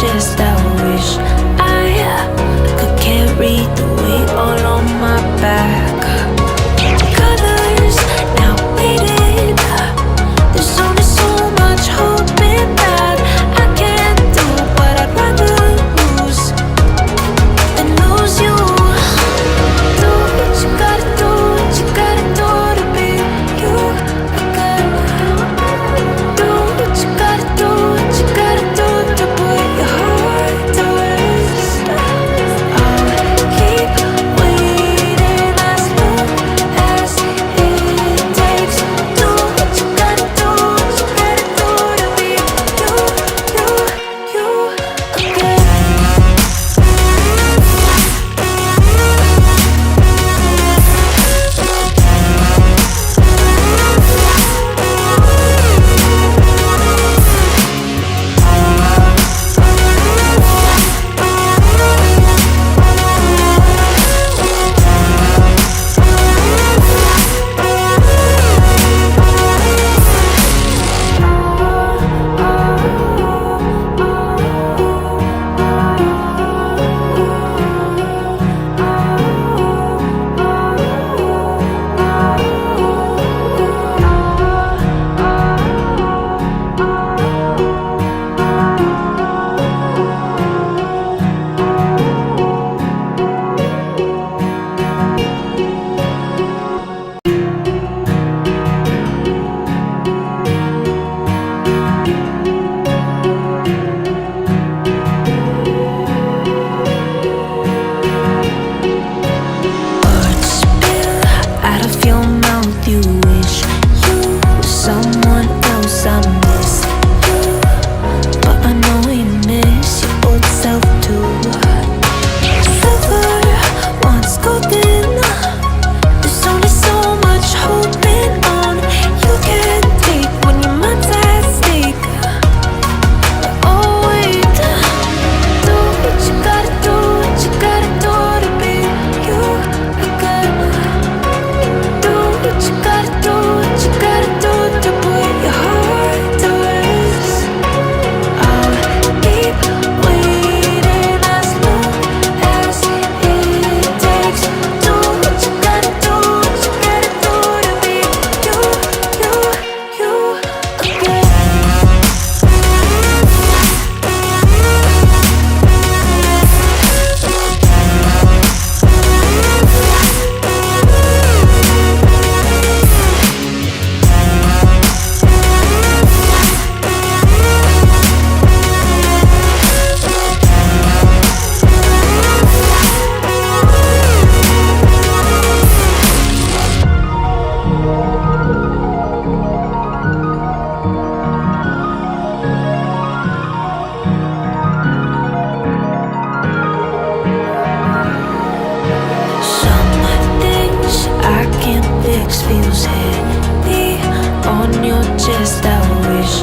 chest. I wish I could carry the weight all on my back. Colors now faded. There's only so much hoping that I can't do, but I'd rather lose than lose you. Do what you gotta do, what you gotta do to be you again. Do what you gotta do, what you gotta do to put your heart to rest. I'll keep waiting as long as it takes. Do what you gotta do, what you gotta do to be you again. Words spill out of your mouth. You wish you were someone else. I miss you, but I know you miss your old self too. Silver once golden. There's only so much holding on. You can't take when your mind's at stake. Oh wait, do what you gotta do, what you gotta do to be you again. Do what you gotta do, what you gotta do to put your heart to rest. I'll keep waiting as long as it takes. Do what you gotta do, what you gotta do to be you again. Some things I can't fix, feels heavy on your chest. I wish